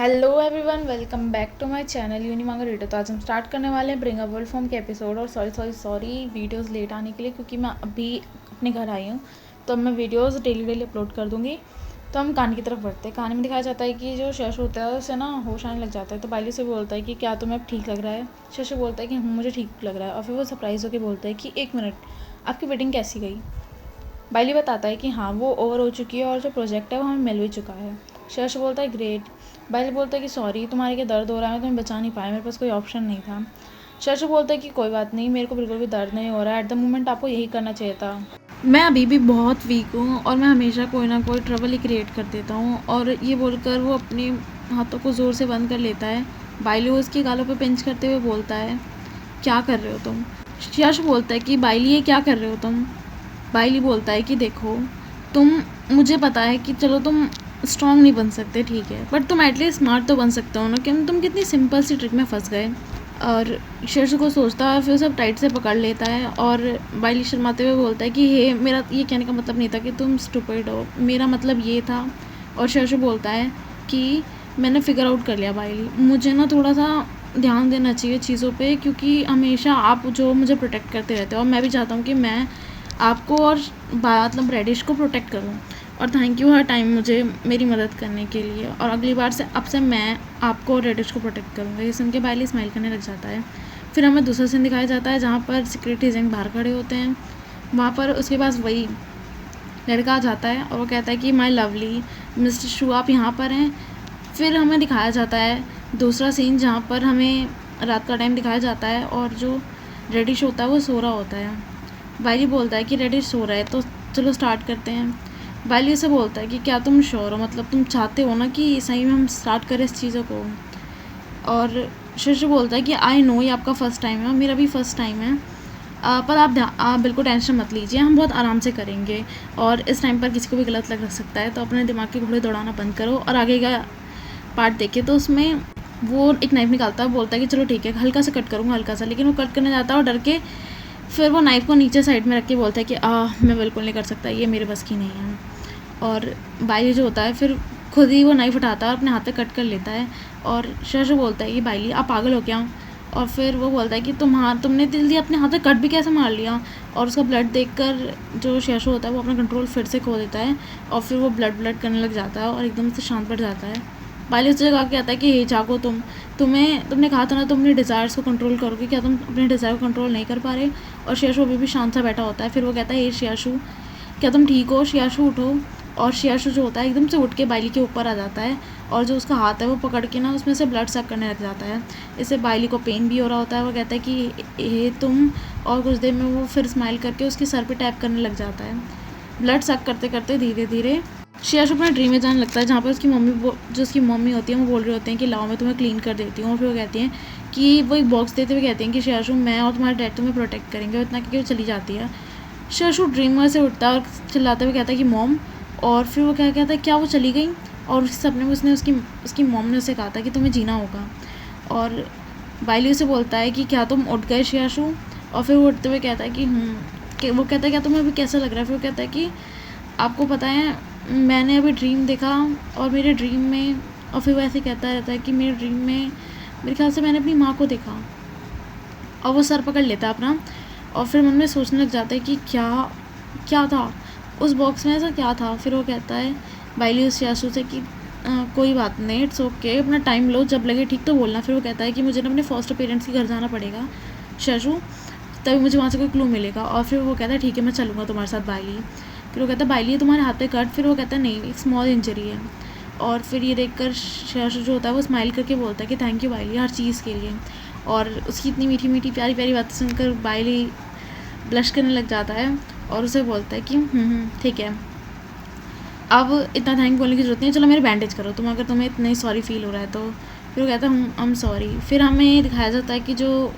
Hello everyone, welcome back to my channel unimanga reader. तो आज हम स्टार्ट करने वाले हैं ब्रिंग अ वर्ल्ड फॉर्म के एपिसोड। और सॉरी वीडियोस लेट आने के लिए, क्योंकि मैं अभी अपने घर आई हूँ। तो अब मैं वीडियोस डेली अपलोड कर दूँगी। तो हम कहानी की तरफ बढ़ते हैं। कहानी में दिखाया जाता है कि जो शशु होता है उसे ना होश आने लग जाता है। तो बाइली से बोलता है कि क्या तुम्हें अब ठीक लग रहा है। शशु बोलता है कि मुझे ठीक लग रहा है। और फिर वो सरप्राइज़ होकर बोलता है कि एक मिनट, आपकी वेडिंग कैसी गई। बाइली बताता है कि हाँ, वो ओवर हो चुकी है और जो प्रोजेक्ट है वो हमें मिल भी चुका है। शश बोलता है ग्रेट। बाइली बोलता है कि सॉरी, तुम्हारे क्या दर्द हो रहा है, तुम्हें बचा नहीं पाया, मेरे पास कोई ऑप्शन नहीं था। शश बोलता है कि कोई बात नहीं, मेरे को बिल्कुल भी दर्द नहीं हो रहा है। एट द मोमेंट आपको यही करना चाहिए था। मैं अभी भी बहुत वीक हूँ और मैं हमेशा कोई ना कोई ट्रबल ही क्रिएट कर देता हूँ। और ये बोलकर वो अपने हाथों को ज़ोर से बंद कर लेता है। बाइली उसके गालों पर पिंच करते हुए बोलता है, क्या कर रहे हो तुम। शश बोलता है कि बाइली, ये क्या कर रहे हो तुम। बाइली बोलता है कि देखो, तुम, मुझे पता है कि चलो तुम स्ट्रॉन्ग नहीं बन सकते, ठीक है, बट तुम एटलीस्ट स्मार्ट तो बन सकते हो ना, कि तुम कितनी सिंपल सी ट्रिक में फंस गए। और शश को सोचता है, फिर सब टाइट से पकड़ लेता है। और बाइली शर्माते हुए बोलता है कि हे, मेरा ये कहने का मतलब नहीं था कि तुम स्टूपिड हो, मेरा मतलब ये था। और शश बोलता है कि मैंने फिगर आउट कर लिया बाइली, मुझे ना थोड़ा सा ध्यान देना चाहिए चीज़ों पे, क्योंकि हमेशा आप जो मुझे प्रोटेक्ट करते रहते हो, और मैं भी चाहता हूँ कि मैं आपको और मतलब रेडिश को प्रोटेक्ट करूँ। और थैंक यू हर टाइम मुझे मेरी मदद करने के लिए। और अगली बार से अब से मैं आपको और रेडिश को प्रोटेक्ट करूँगा। ये सुन के बाइली स्माइल करने लग जाता है। फिर हमें दूसरा सीन दिखाया जाता है जहाँ पर सिक्योरिटी एजेंट बाहर खड़े होते हैं। वहाँ पर उसके पास वही लड़का आ जाता है और वो कहता है कि माय लवली मिस्टर शू, आप यहाँ पर हैं। फिर हमें दिखाया जाता है दूसरा सीन जहाँ पर हमें रात का टाइम दिखाया जाता है और जो रेडिश होता है वो सो रहा होता है। बाइली बोलता है कि रेडिश सो रहा है, तो चलो स्टार्ट करते हैं। बाइली से बोलता है कि क्या तुम श्योर हो, मतलब तुम चाहते हो ना कि सही में हम स्टार्ट करें इस चीज़ों को। और शश बोलता है कि आई नो ये आपका फ़र्स्ट टाइम है, मेरा भी फ़र्स्ट टाइम है, पर आप बिल्कुल टेंशन मत लीजिए, हम बहुत आराम से करेंगे। और इस टाइम पर किसी को भी गलत लग सकता है, तो अपने दिमाग के घोड़े दौड़ाना बंद करो और आगे का पार्ट देखिए। तो उसमें वो एक नाइफ निकालता है, बोलता है कि चलो ठीक है, हल्का सा कट करूँगा, हल्का सा। लेकिन वो कट करने जाता है और डर के फिर वो नाइफ़ को नीचे साइड में रख के बोलता है कि मैं बिल्कुल नहीं कर सकता, ये मेरे बस की नहीं है। और बाइली जो होता है फिर खुद ही वो नाइफ़ उठाता है और अपने हाथ पे कट कर लेता है। और शश बोलता है कि बाइली, आप पागल हो क्या। और फिर वो बोलता है कि तुमने जल्दी अपने हाथ पे कट भी कैसे मार लिया। और उसका ब्लड देखकर जो शश होता है वो अपना कंट्रोल फिर से खो देता है और फिर वो ब्लड करने लग जाता है और एकदम से शांत पड़ जाता है। बाइली उस जगह कहता है कि हे जागो, तुमने कहा था ना तुम अपने डिज़ायर्स को कंट्रोल करोगे, क्या तुम अपने डिज़ायर को कंट्रोल नहीं कर पा रहे। और शियाशु अभी भी शांत सा बैठा होता है। फिर वो कहता है, हे शियाशु, क्या तुम ठीक हो। शियाशु उठो। और शियाशु जो होता है एकदम से उठ के बाइली के ऊपर आ जाता है और जो उसका हाथ है वो पकड़ के ना उसमें से ब्लड सक करने लग जाता है। इससे बाइली को पेन भी हो रहा होता है। वो कहता है कि हे तुम। और कुछ देर में वो फिर स्माइल करके उसके सर पे टैप करने लग जाता है। ब्लड सक करते करते धीरे धीरे शियाशु अपने ड्रीम में जाने लगता है, जहाँ पर उसकी मम्मी होती है वो बोल रही होती हैं कि लाओ मैं तुम्हें क्लीन कर देती हूँ। और फिर वो कहती हैं कि वो एक बॉक्स देते हुए कहते हैं कि शियाशु, मैं और तुम्हारे डैड तुम्हें प्रोटेक्ट करेंगे। और इतना करके वो चली जाती है। शियाशु ड्रीमर से उठता है और चिल्लाते हुए कहता है कि मॉम। और फिर वो क्या कहता है, क्या वो चली गई। और उस सपने में उसकी मॉम ने उसे कहा था कि तुम्हें जीना होगा। और बाइली उसे बोलता है कि क्या तुम उठ गए शियाशु। और फिर वो उठते हुए कहता है कि वो कहता है क्या तुम्हें अभी कैसा लग रहा है। फिर वो कहता है कि आपको पता है मैंने अभी ड्रीम देखा और मेरे ड्रीम में, और फिर वो ऐसे कहता रहता है कि मेरे ड्रीम में मेरे ख्याल से मैंने अपनी माँ को देखा। और वो सर पकड़ लेता है अपना और फिर मन में सोचने लग जाता है कि क्या था उस बॉक्स में, ऐसा क्या था। फिर वो कहता है बाइली उस शियाशु से कि कोई बात नहीं, इट्स ओके, अपना टाइम लो, जब लगे ठीक तो बोलना। फिर वो कहता है कि मुझे ना अपने फर्स्ट पेरेंट्स के घर जाना पड़ेगा शियाशु, तभी मुझे वहाँ से कोई क्लू मिलेगा। और फिर वो कहता है ठीक है, मैं चलूँगा तुम्हारे साथ बाइली। फिर वो कहता है बाइली तुम्हारे हाथ पे कट। फिर वो कहता है नहीं, एक स्मॉल इंजरी है। और फिर ये देखकर शियाशु जो होता है वो स्माइल करके बोलता है कि थैंक यू बाइली हर चीज़ के लिए। और उसकी इतनी मीठी मीठी प्यारी प्यारी बातें सुनकर बाइली ब्लश करने लग जाता है और उसे बोलता है कि ठीक है, अब इतना थैंक बोलने की ज़रूरत नहीं है, चलो मेरे बैंडेज करो तुम, अगर तुम्हें इतना ही सॉरी फील हो रहा है तो। फिर वो कहता है आई एम सॉरी। फिर हमें दिखाया जाता है कि जो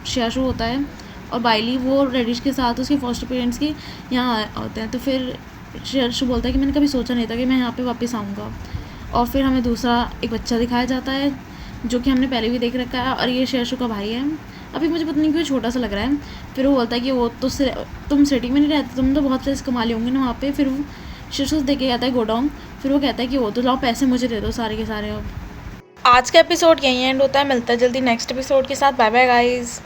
शियाशु होता है और बाइली वो रेडिश के साथ उसके फर्स्ट पेरेंट्स के यहाँ होते हैं। तो फिर शियाशु बोलता है कि मैंने कभी सोचा नहीं था कि मैं यहाँ पे वापस आऊँगा। और फिर हमें दूसरा एक बच्चा दिखाया जाता है जो कि हमने पहले भी देख रखा है और ये शियाशु का भाई है। अभी मुझे पता नहीं क्यों छोटा सा लग रहा है। फिर वो बोलता है कि वो तो तुम सिटी में नहीं रहते, तुम तो बहुत पैसे कमा लिए होंगे ना वहाँ पे। फिर वो शियाशु दे के कहता है गोडाउन। फिर वो कहता है कि वो तो लाओ पैसे मुझे दे दो सारे के सारे अब। आज का एपिसोड यहीं एंड होता है। मिलता है जल्दी नेक्स्ट एपिसोड के साथ। Bye bye guys.